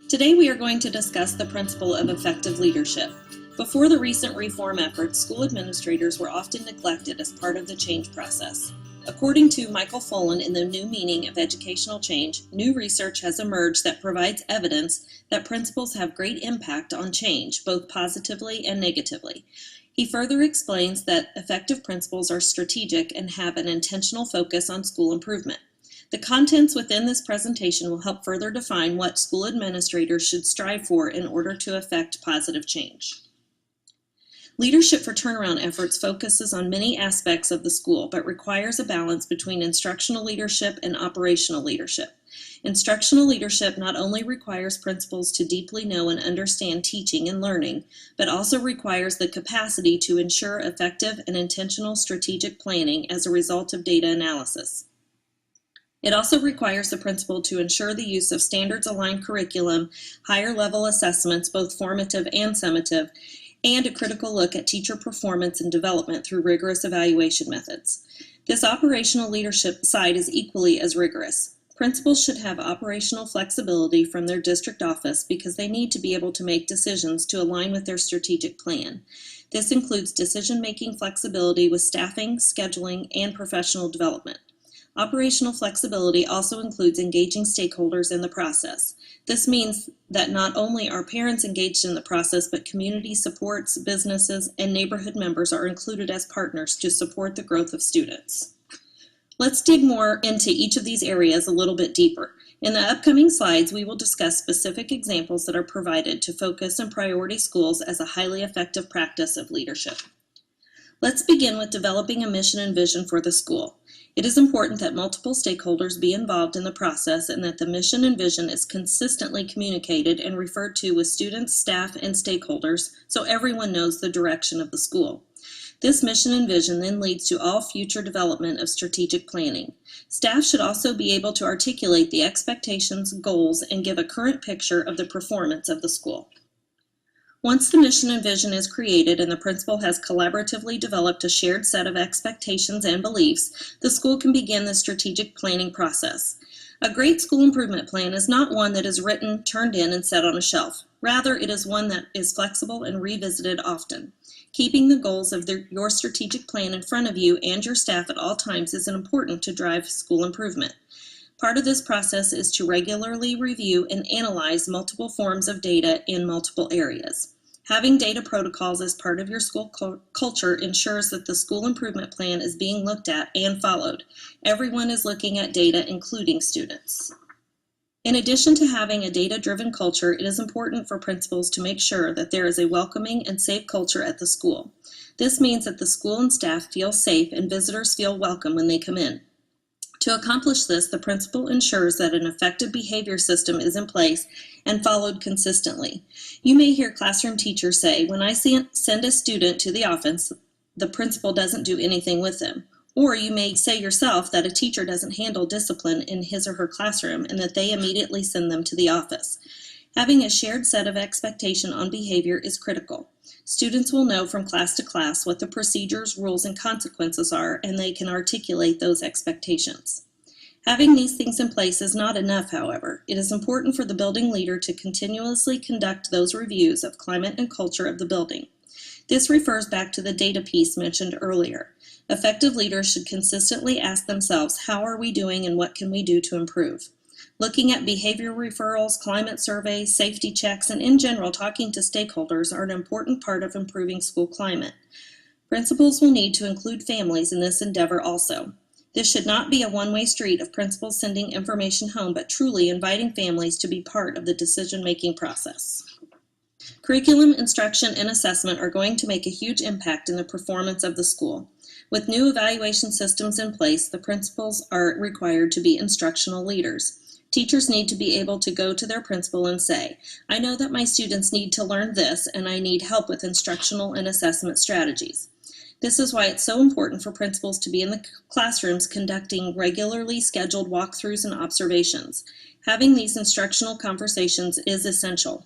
Today we are going to discuss the principle of effective leadership. Before the recent reform efforts, school administrators were often neglected as part of the change process. According to Michael Fullan in The New Meaning of Educational Change, new research has emerged that provides evidence that principals have great impact on change, both positively and negatively. He further explains that effective principals are strategic and have an intentional focus on school improvement. The contents within this presentation will help further define what school administrators should strive for in order to effect positive change. Leadership for turnaround efforts focuses on many aspects of the school, but requires a balance between instructional leadership and operational leadership. Instructional leadership not only requires principals to deeply know and understand teaching and learning, but also requires the capacity to ensure effective and intentional strategic planning as a result of data analysis. It also requires the principal to ensure the use of standards-aligned curriculum, higher-level assessments, both formative and summative, and a critical look at teacher performance and development through rigorous evaluation methods. This operational leadership side is equally as rigorous. Principals should have operational flexibility from their district office because they need to be able to make decisions to align with their strategic plan. This includes decision-making flexibility with staffing, scheduling, and professional development. Operational flexibility also includes engaging stakeholders in the process. This means that not only are parents engaged in the process, but community supports, businesses, and neighborhood members are included as partners to support the growth of students. Let's dig more into each of these areas a little bit deeper. In the upcoming slides, we will discuss specific examples that are provided to focus on priority schools as a highly effective practice of leadership. Let's begin with developing a mission and vision for the school. It is important that multiple stakeholders be involved in the process and that the mission and vision is consistently communicated and referred to with students, staff, and stakeholders so everyone knows the direction of the school. This mission and vision then leads to all future development of strategic planning. Staff should also be able to articulate the expectations, goals, and give a current picture of the performance of the school. Once the mission and vision is created and the principal has collaboratively developed a shared set of expectations and beliefs, the school can begin the strategic planning process. A great school improvement plan is not one that is written, turned in, and set on a shelf. Rather, it is one that is flexible and revisited often. Keeping the goals of your strategic plan in front of you and your staff at all times is important to drive school improvement. Part of this process is to regularly review and analyze multiple forms of data in multiple areas. Having data protocols as part of your school culture ensures that the school improvement plan is being looked at and followed. Everyone is looking at data, including students. In addition to having a data-driven culture, it is important for principals to make sure that there is a welcoming and safe culture at the school. This means that the school and staff feel safe and visitors feel welcome when they come in. To accomplish this, the principal ensures that an effective behavior system is in place and followed consistently. You may hear classroom teachers say, "When I send a student to the office, the principal doesn't do anything with them." Or you may say yourself that a teacher doesn't handle discipline in his or her classroom and that they immediately send them to the office. Having a shared set of expectation on behavior is critical. Students will know from class to class what the procedures, rules, and consequences are, and they can articulate those expectations. Having these things in place is not enough, however. It is important for the building leader to continuously conduct those reviews of climate and culture of the building. This refers back to the data piece mentioned earlier. Effective leaders should consistently ask themselves, how are we doing and what can we do to improve? Looking at behavior referrals, climate surveys, safety checks, and in general talking to stakeholders are an important part of improving school climate. Principals will need to include families in this endeavor also. This should not be a one-way street of principals sending information home, but truly inviting families to be part of the decision-making process. Curriculum, instruction, and assessment are going to make a huge impact in the performance of the school. With new evaluation systems in place, the principals are required to be instructional leaders. Teachers need to be able to go to their principal and say, "I know that my students need to learn this, and I need help with instructional and assessment strategies." This is why it's so important for principals to be in the classrooms conducting regularly scheduled walkthroughs and observations. Having these instructional conversations is essential.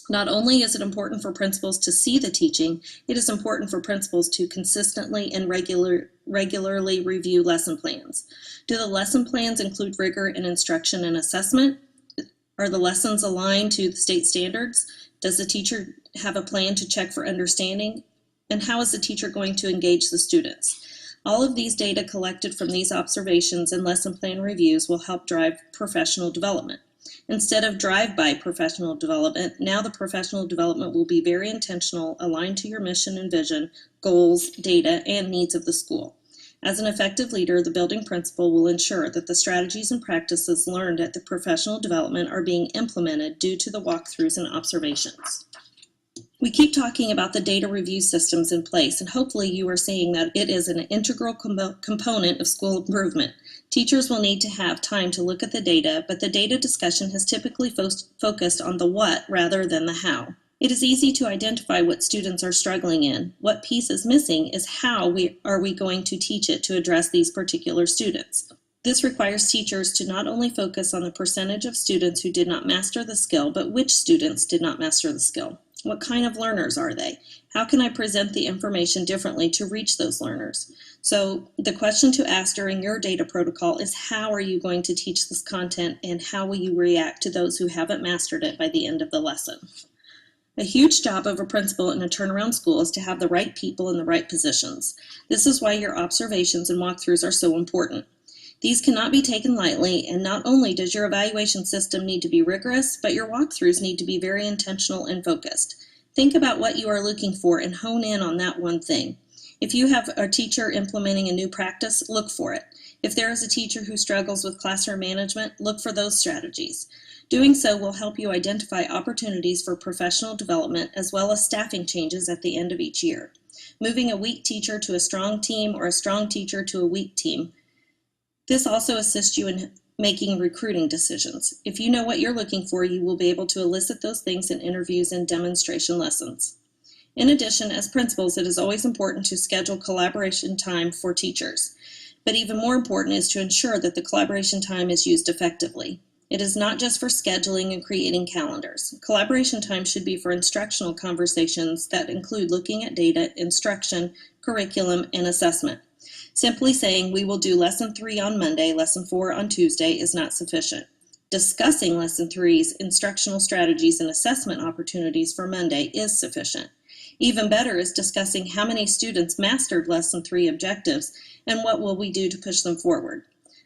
Not only is it important for principals to see the teaching, it is important for principals to consistently and regularly review lesson plans. Do the lesson plans include rigor in instruction and assessment? Are the lessons aligned to the state standards? Does the teacher have a plan to check for understanding? And how is the teacher going to engage the students? All of these data collected from these observations and lesson plan reviews will help drive professional development. Instead of drive-by professional development, now the professional development will be very intentional, aligned to your mission and vision, goals, data, and needs of the school. As an effective leader, the building principal will ensure that the strategies and practices learned at the professional development are being implemented due to the walkthroughs and observations. We keep talking about the data review systems in place, and hopefully you are seeing that it is an integral component of school improvement. Teachers will need to have time to look at the data, but the data discussion has typically focused on the what rather than the how. It is easy to identify what students are struggling in. What piece is missing is how are we going to teach it to address these particular students. This requires teachers to not only focus on the percentage of students who did not master the skill, but which students did not master the skill. What kind of learners are they? How can I present the information differently to reach those learners? So the question to ask during your data protocol is, how are you going to teach this content, and how will you react to those who haven't mastered it by the end of the lesson? A huge job of a principal in a turnaround school is to have the right people in the right positions. This is why your observations and walkthroughs are so important. These cannot be taken lightly, and not only does your evaluation system need to be rigorous, but your walkthroughs need to be very intentional and focused. Think about what you are looking for and hone in on that one thing. If you have a teacher implementing a new practice, look for it. If there is a teacher who struggles with classroom management, look for those strategies. Doing so will help you identify opportunities for professional development as well as staffing changes at the end of each year. Moving a weak teacher to a strong team or a strong teacher to a weak team. This also assists you in making recruiting decisions. If you know what you're looking for, you will be able to elicit those things in interviews and demonstration lessons. In addition, as principals, it is always important to schedule collaboration time for teachers. But even more important is to ensure that the collaboration time is used effectively. It is not just for scheduling and creating calendars. Collaboration time should be for instructional conversations that include looking at data, instruction, curriculum, and assessment. Simply saying we will do lesson 3 on Monday, lesson 4 on Tuesday is not sufficient. Discussing lesson 3's instructional strategies and assessment opportunities for Monday is sufficient. Even better is discussing how many students mastered lesson 3 objectives and what will we do to push them forward.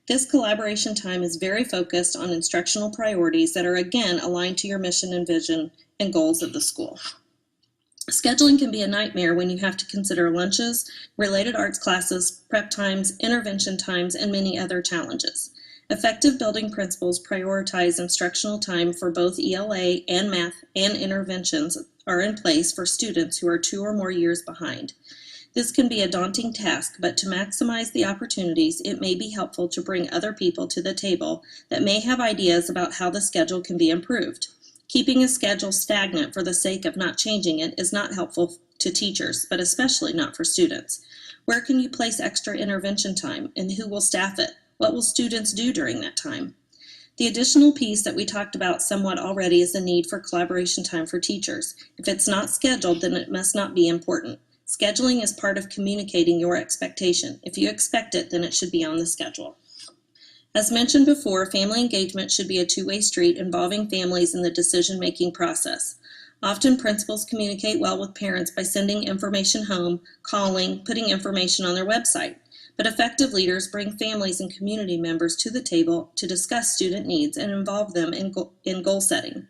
This collaboration time is very focused on instructional priorities that are again aligned to your mission and vision and goals of the school. Scheduling can be a nightmare when you have to consider lunches, related arts classes, prep times, intervention times, and many other challenges. Effective building principles prioritize instructional time for both ELA and math and interventions are in place for students who are 2 or more years behind. This can be a daunting task, but to maximize the opportunities, it may be helpful to bring other people to the table that may have ideas about how the schedule can be improved. Keeping a schedule stagnant for the sake of not changing it is not helpful to teachers, but especially not for students. Where can you place extra intervention time, and who will staff it? What will students do during that time? The additional piece that we talked about somewhat already is the need for collaboration time for teachers. If it's not scheduled, then it must not be important. Scheduling is part of communicating your expectation. If you expect it, then it should be on the schedule. As mentioned before, family engagement should be a two-way street involving families in the decision-making process. Often principals communicate well with parents by sending information home, calling, putting information on their website. But effective leaders bring families and community members to the table to discuss student needs and involve them in goal setting.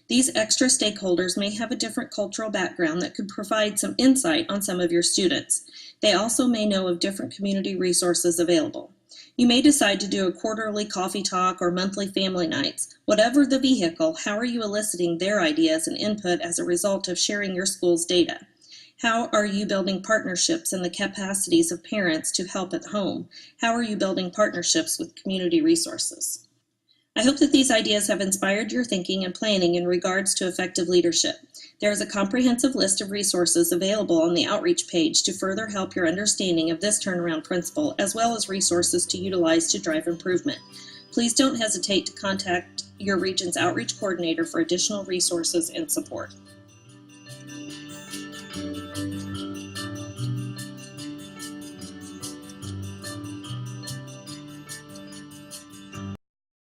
These extra stakeholders may have a different cultural background that could provide some insight on some of your students. They also may know of different community resources available. You may decide to do a quarterly coffee talk or monthly family nights. Whatever the vehicle, how are you eliciting their ideas and input as a result of sharing your school's data? How are you building partnerships in the capacities of parents to help at home? How are you building partnerships with community resources? I hope that these ideas have inspired your thinking and planning in regards to effective leadership. There is a comprehensive list of resources available on the outreach page to further help your understanding of this turnaround principle, as well as resources to utilize to drive improvement. Please don't hesitate to contact your region's outreach coordinator for additional resources and support.